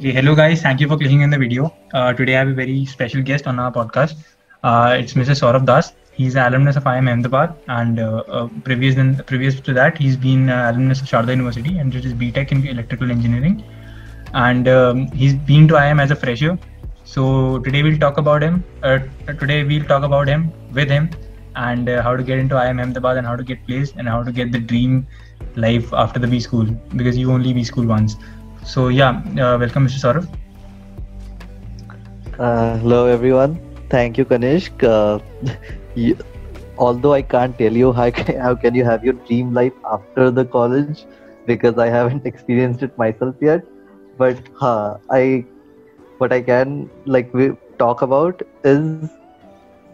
Okay, hello guys. Thank you for clicking in the video. Today I have a very special guest on our podcast. It's Mr. Saurav Das. He's an alumnus of IIM Ahmedabad, and previous to that, he's been alumnus of Sharda University and did his BTech in electrical engineering. And he's been to IIM as a fresher. So today we'll talk about him. With him, and how to get into IIM Ahmedabad and how to get placed and how to get the dream life after the B school, because you only B school once. So yeah, welcome, Mr. Saurav. Hello everyone. Thank you, Kanishk. You, although I can't tell you how can you have your dream life after the college, because I haven't experienced it myself yet. But what I can we talk about is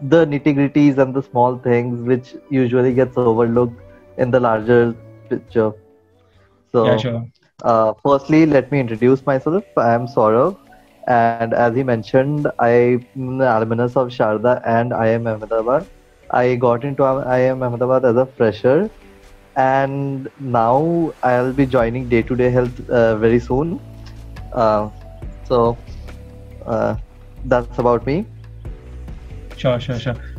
the nitty-gritties and the small things which usually gets overlooked in the larger picture. So, Yeah, sure. firstly, let me introduce myself. I am Saurav, and as he mentioned, I'm an alumnus of Sharda and IIM Ahmedabad. I got into IIM Ahmedabad as a fresher, and now I'll be joining Day to Day Health very soon. So, that's about me. Sure.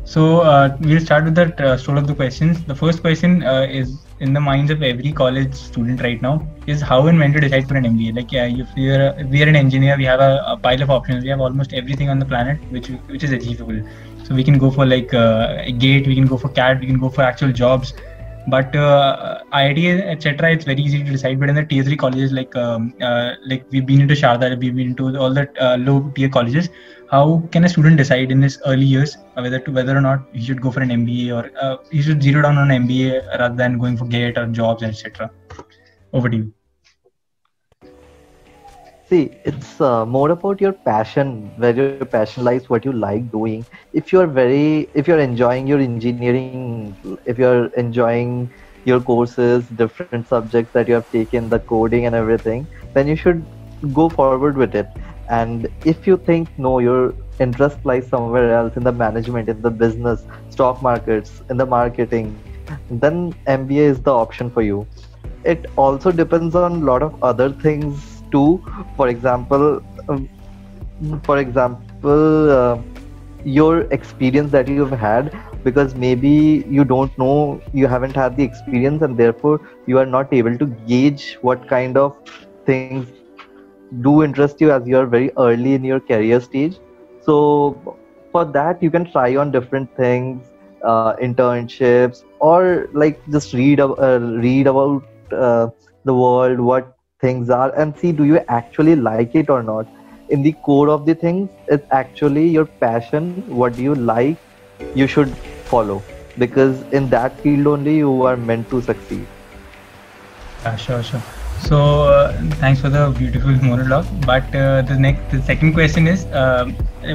So we'll start with the sort of the questions. The first question is in the minds of every college student right now is how and when to decide for an MBA. Like, yeah, if we are an engineer, we have a pile of options. We have almost everything on the planet which is achievable. So we can go for a GATE, we can go for CAT, we can go for actual jobs. But IIT, etc., it's very easy to decide. But in the tier 3 colleges, like we've been into Sharda, we've been into all the low tier colleges. How can a student decide in his early years whether or not he should go for an MBA, or he should zero down on an MBA rather than going for GATE or jobs, etc.? Over to you. See, it's more about your passion, where your passion lies, what you like doing. If you're enjoying your engineering, if you're enjoying your courses, different subjects that you have taken, the coding and everything, then you should go forward with it. And if you think no, your interest lies somewhere else, in the management, in the business, stock markets, in the marketing, then MBA is the option for you. It also depends on a lot of other things too. For example, your experience that you've had, because maybe you don't know, you haven't had the experience, and therefore you are not able to gauge what kind of things do interest you as you are very early in your career stage. So for that, you can try on different things, internships, or just read about the world, what things are, and see, do you actually like it or not. In the core of the things, it's actually your passion. What do you like, you should follow, because in that field only you are meant to succeed. Yeah, sure. So thanks for the beautiful monologue. But the second question is,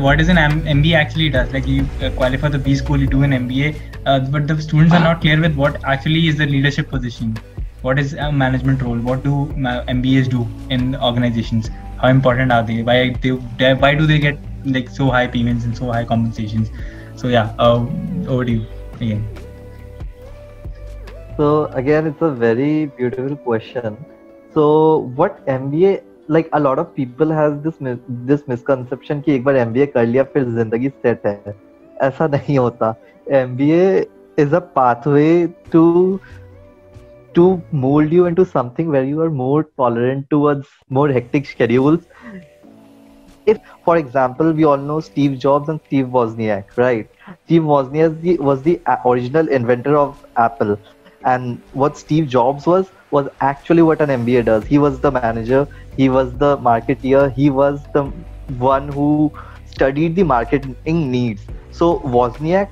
what is an MBA actually does? Like, you qualify the B school, you do an MBA, but the students are not clear with what actually is the leadership position. What is a management role? What do MBAs do in organizations? How important are they? Why do they get so high payments and so high compensations? So yeah, over to you again. So again, it's a very beautiful question. So what MBA, a lot of people has this misconception कि एक बार MBA कर लिया फिर जिंदगी set है. ऐसा नहीं होता. MBA is a pathway to mold you into something where you are more tolerant towards more hectic schedules. If, for example, we all know Steve Jobs and Steve Wozniak, right? Steve Wozniak was the original inventor of Apple, and what Steve Jobs was actually what an MBA does. He was the manager, he was the marketeer, he was the one who studied the marketing needs. So Wozniak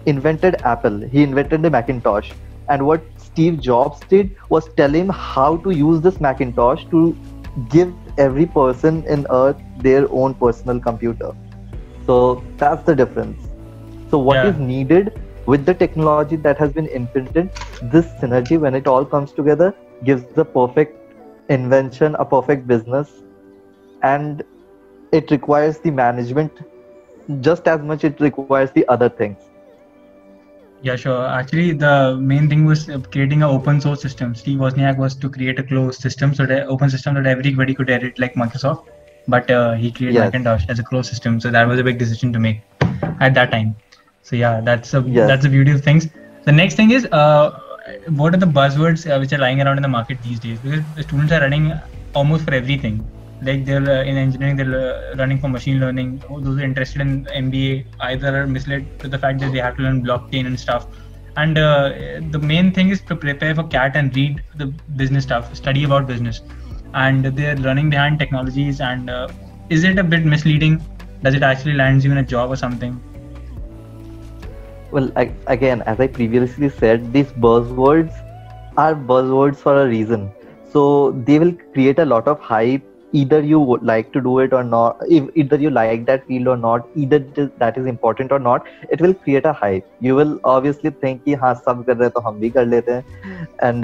invented Apple, he invented the Macintosh, and what Steve Jobs did was tell him how to use this Macintosh to give every person in Earth their own personal computer. So that's the difference. So what is needed with the technology that has been invented, this synergy, when it all comes together, gives the perfect invention, a perfect business, and it requires the management just as much it requires the other things. Yeah, sure. Actually, the main thing was creating an open source system. Steve Wozniak was to create a closed system, so that open system that everybody could edit, like Microsoft. but he created Yes. Macintosh as a closed system. So that was a big decision to make at that time. So yeah, Yes. that's the beauty of things. The next thing is what are the buzzwords which are lying around in the market these days? Because the students are running almost for everything. Like they're in engineering, they're running for machine learning. Those who are interested in MBA either are misled to the fact that they have to learn blockchain and stuff. And the main thing is to prepare for CAT and read the business stuff, study about business. And they're running behind technologies. And is it a bit misleading? Does it actually lands you in a job or something? Well, again, as I previously said, these buzzwords are buzzwords for a reason. So they will create a lot of hype. Either you would like to do it or not, if either you like that field or not, either that is important or not, it will create a hype. You will obviously think कि हाँ सब कर रहे हैं तो हम भी कर लेते हैं, and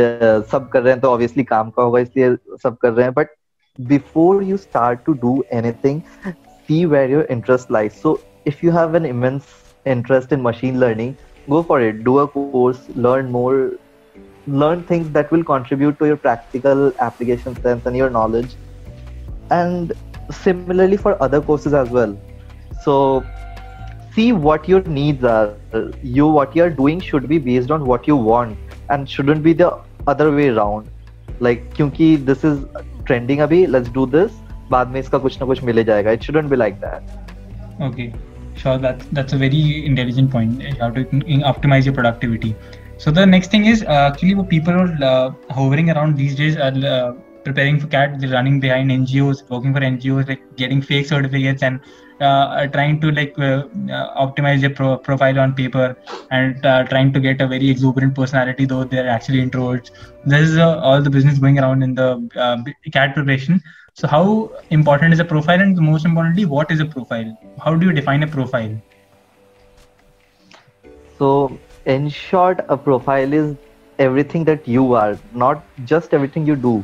सब कर रहे हैं तो obviously काम का होगा इसलिए सब कर रहे हैं. But before you start to do anything, see where your interest lies. So if you have an immense interest in machine learning, go for it. Do a course, learn more, learn things that will contribute to your practical application sense and your knowledge. And similarly for other courses as well. So see what your needs are. What you're doing should be based on what you want and shouldn't be the other way around. Like क्योंकि this is trending अभी, let's do this, बाद में इसका कुछ ना कुछ मिले जाएगा. It shouldn't be like that. Okay, sure. That's a very intelligent point. You have to optimize your productivity. So the next thing is actually what people are hovering around these days are preparing for CAT. They're running behind NGOs, working for NGOs, like getting fake certificates and are trying to optimize their profile on paper and trying to get a very exuberant personality, though they're actually introverts. This is all the business going around in the CAT preparation. So how important is a profile, and most importantly, what is a profile? How do you define a profile? So in short, a profile is everything that you are, not just everything you do.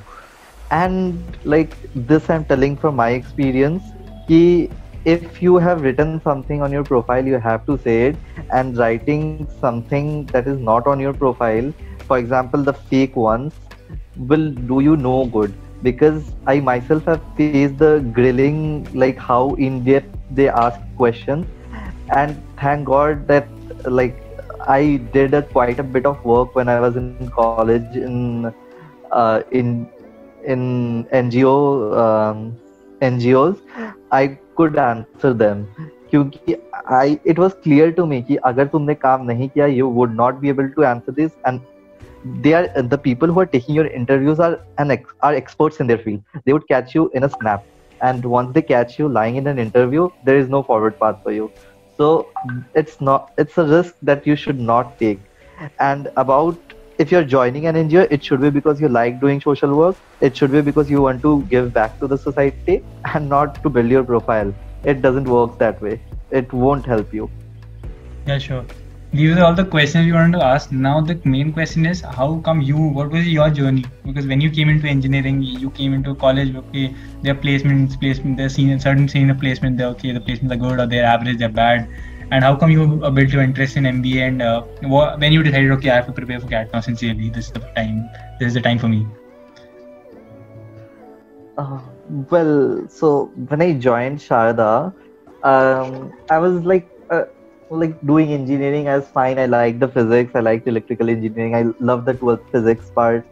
And like this, I'm telling from my experience, कि if you have written something on your profile, you have to say it. And writing something that is not on your profile, for example, the fake ones, will do you no good. Because I myself have faced the grilling, like how in depth they ask questions. And thank God that like I did quite a bit of work when I was in college uh, in in NGOs. I could answer them क्योंकि it was clear to me कि अगर तुमने काम नहीं किया, you would not be able to answer this. And the people who are taking your interviews are experts in their field. They would catch you in a snap, and once they catch you lying in an interview, there is no forward path for you. So it's a risk that you should not take. And about if you're joining an NGO, it should be because you like doing social work. It should be because you want to give back to the society and not to build your profile. It doesn't work that way. It won't help you. Yeah, sure. These are all the questions we wanted to ask. Now the main question is, how come you? What was your journey? Because when you came into engineering, you came into college. Okay, there are placements, there's certain senior placement. They're okay, the placements are good or they're average, they're bad. And how come you built your interest in MBA? And when you decided, okay, I have to prepare for CAT now. Sincerely, this is the time. This is the time for me. Well, so when I joined Sharda, I was like doing engineering as fine. I liked the physics. I liked electrical engineering. I loved the 12th physics part.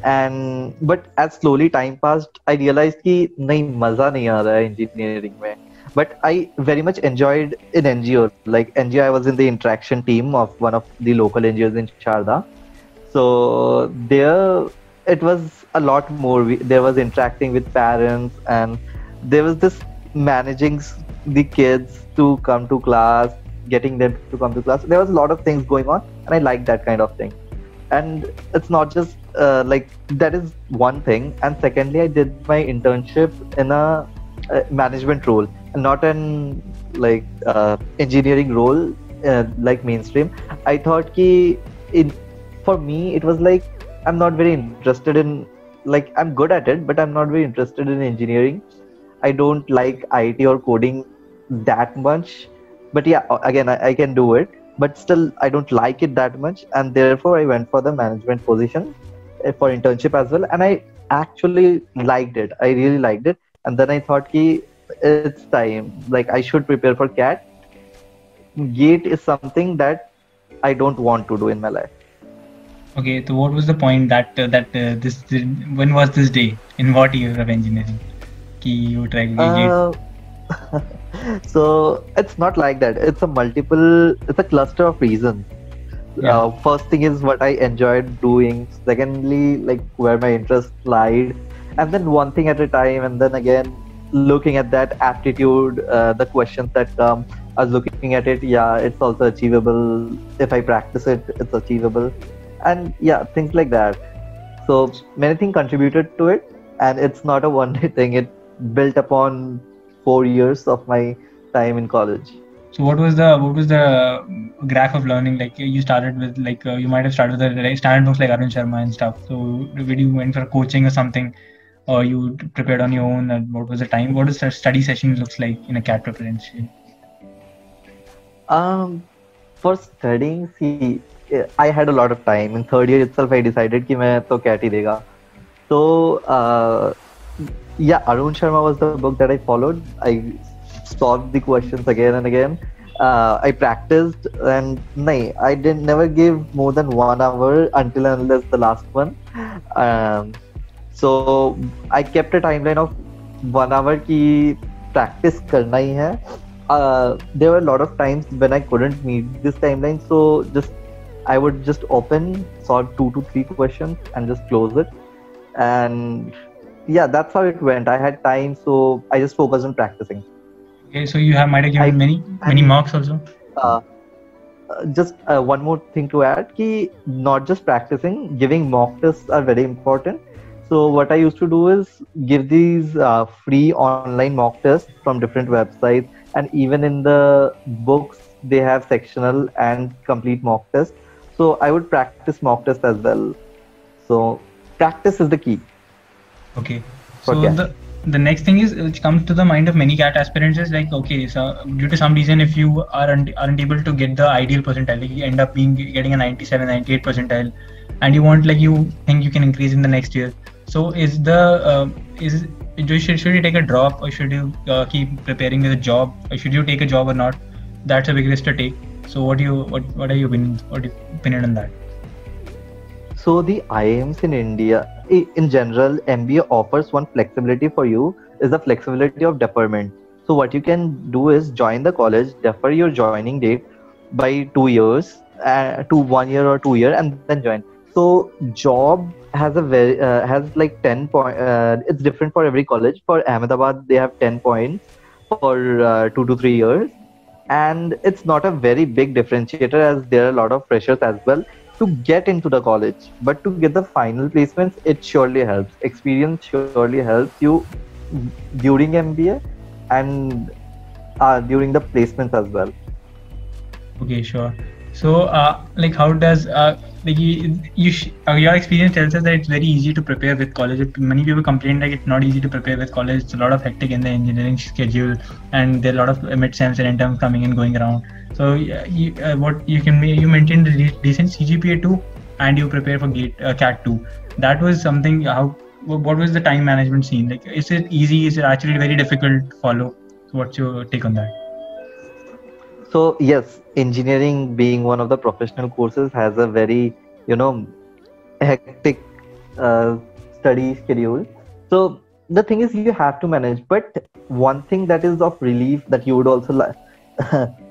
And but as slowly time passed, I realized कि नहीं मजा नहीं आ रहा है engineering में. But I very much enjoyed in NGO. Like NGO, I was in the interaction team of one of the local NGOs in Sharda. So there, it was a lot more. There was interacting with parents, and there was this managing the kids to come to class, getting them to come to class. There was a lot of things going on, and I liked that kind of thing. And it's not just like that is one thing. And secondly, I did my internship in a management role, not an like engineering role like mainstream. I thought ki for me it was like I'm not very interested in, like I'm good at it, but I'm not very interested in engineering. I don't like IT or coding that much. But yeah, again, I can do it, but still I don't like it that much, and therefore I went for the management position for internship as well. And I actually liked it. I really liked it. and then I thought ki it's time, like I should prepare for CAT. GATE is something that I don't want to do in my life. Okay, so what was the point when was this day? In what year of engineering? Ki you try GATE? Uh, so it's not like that. It's a cluster of reasons. Yeah. First thing is what I enjoyed doing. Secondly, like where my interest lied, and then one thing at a time. And then again, looking at that aptitude, the questions that come. I was looking at it. Yeah, it's also achievable. If I practice it, it's achievable, and yeah, things like that. So many things contributed to it, and it's not a one-day thing. It built upon 4 years of my time in college. So what was the graph of learning? Like you started with you might have started with the standard books like Arun Sharma and stuff. So did you went for coaching or something, or you prepared on your own? And what was the time? What does the study session looks like in a CAT preparation? Um, for studying, see, I had a lot of time. In third year itself, I decided कि मैं तो CAT ही देगा. So, yeah, Arun Sharma was the book that I followed. I solved the questions again and again. I practiced, and I didn't never give more than 1 hour until and unless the last one. Um, so I kept a timeline of 1 hour की practice करना ही है. There were a lot of times when I couldn't meet this timeline, so I would just open, solve 2 to 3 questions, and just close it. And yeah, that's how it went. I had time, so I just focused on practicing. Okay, so you might have given many mocks also. Uh, just one more thing to add, ki not just practicing, giving mock tests are very important. So what I used to do is give these free online mock tests from different websites, and even in the books they have sectional and complete mock tests. So I would practice mock tests as well. So practice is the key. Okay. For So CAT. the next thing is which comes to the mind of many CAT aspirants is like, okay, so due to some reason, if you aren't able to get the ideal percentile, like you end up getting a 97, 98 percentile, and you think you can increase in the next year. So should you take a drop, or should you keep preparing with a job, or should you take a job or not? That's a big risk to take. So what are your opinions? What your opinion on that? So the IIMs in India, in general, MBA offers one flexibility for you, is the flexibility of deferment. So what you can do is join the college, defer your joining date by 2 years, to 1 year or 2 year, and then join. So job has has like 10 point. It's different for every college. For Ahmedabad, they have 10 points for 2 to 3 years, and it's not a very big differentiator as there are a lot of freshers as well to get into the college. But to get the final placements, it surely helps. Experience surely helps you during MBA and during the placements as well. Okay, sure. So, how does your experience tells us that it's very easy to prepare with college. Many people complain like it's not easy to prepare with college. It's a lot of hectic in the engineering schedule, and there are a lot of mid-sems and interns coming and going around. So, you maintain the decent CGPA too, and you prepare for CAT 2. That was something. What was the time management scene like? Is it easy? Is it actually very difficult to follow? So what's your take on that? So yes, engineering being one of the professional courses has a very, hectic uh, study schedule. So the thing is you have to manage. But one thing that is of relief that you would also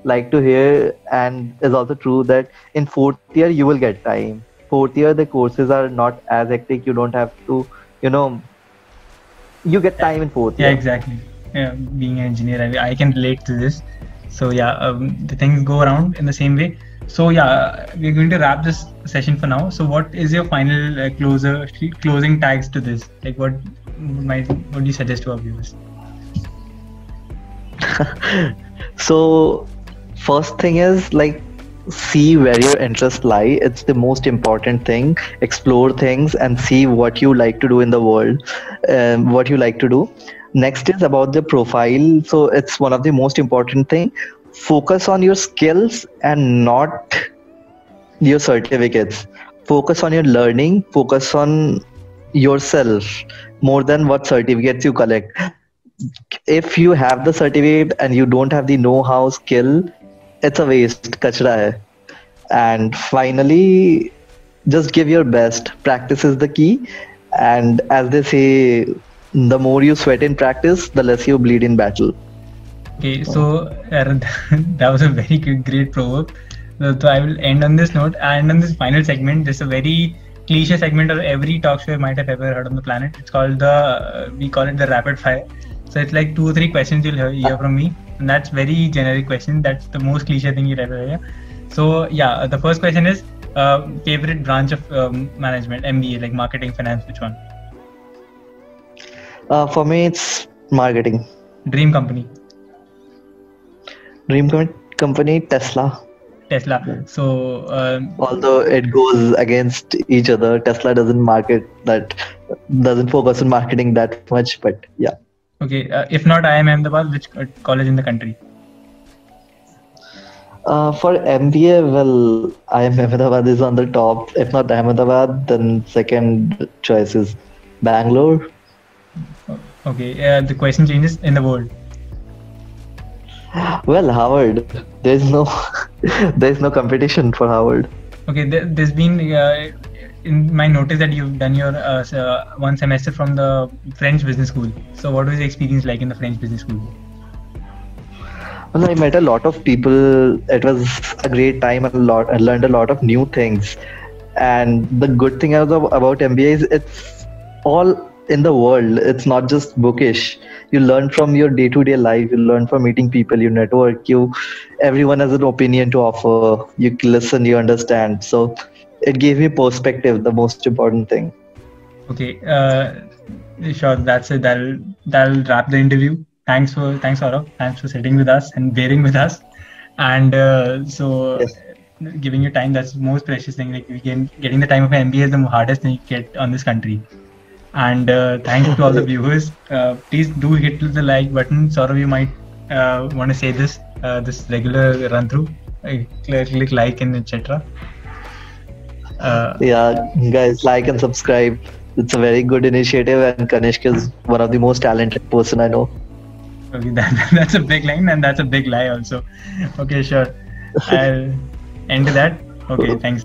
like to hear, and is also true, that in fourth year you will get time. Fourth year the courses are not as hectic. You don't have to, you get time in fourth Yeah, year. exactly. Yeah, being an engineer, I can relate to this. So yeah, the things go around in the same way. So yeah, we're going to wrap this session for now. So what is your final closing tags to this? Like what do you suggest to our viewers? So first thing is like see where your interests lie. It's the most important thing. Explore things and see what you like to do in the world, what you like to do. Next is about the profile. So it's one of the most important thing. Focus on your skills and not your certificates. Focus on your learning. Focus on yourself more than what certificates you collect. if you have the certificate and you don't have the know-how skill, it's a waste. Kachra hai. And finally, just give your best. Practice is the key. And as they say, the more you sweat in practice, the less you bleed in battle. Okay, so that was a very great proverb. So I will end on this note and on this final segment. This is a very cliche segment of every talk show you might have ever heard on the planet. It's called we call it the rapid fire. So it's like 2 or 3 questions you'll hear from me, and that's very generic question. That's the most cliche thing you'll ever hear. So yeah, the first question is favorite branch of management, MBA, like marketing, finance, which one? For me, it's marketing. Dream company. Dream company, Tesla. Tesla. So Although it goes against each other, Tesla doesn't focus on marketing that much, but yeah. okay, if not IIM Ahmedabad, which college in the country? For MBA, well, IIM Ahmedabad is on the top. If not Ahmedabad, then second choice is Bangalore. Okay, the question changes in the world. Well, Harvard. There's no competition for Harvard. Okay, there's been in my notice that you've done your one semester from the French business school. So what was the experience like in the French business school? Well, I met a lot of people. It was a great time and I learned a lot of new things. And the good thing about MBA is it's all in the world. It's not just bookish. You learn from your day-to-day life. You learn from meeting people. You network. Everyone has an opinion to offer. You listen. You understand. So it gave me perspective. The most important thing. Okay, sure. That's it. That'll wrap the interview. Thanks Saurabh. Thanks for sitting with us and bearing with us. And Yes. giving your time, that's the most precious thing. Like getting the time of an MBA is the hardest thing you get on this country. And thank you to all the viewers. Please do hit the like button. Saurabh, you might want to say this regular run through. Click like and etc. Yeah, guys, like and subscribe. It's a very good initiative, and Kanishk is one of the most talented person I know. Okay, that's a big line and that's a big lie also. Okay, sure. I'll end that. Okay, thanks.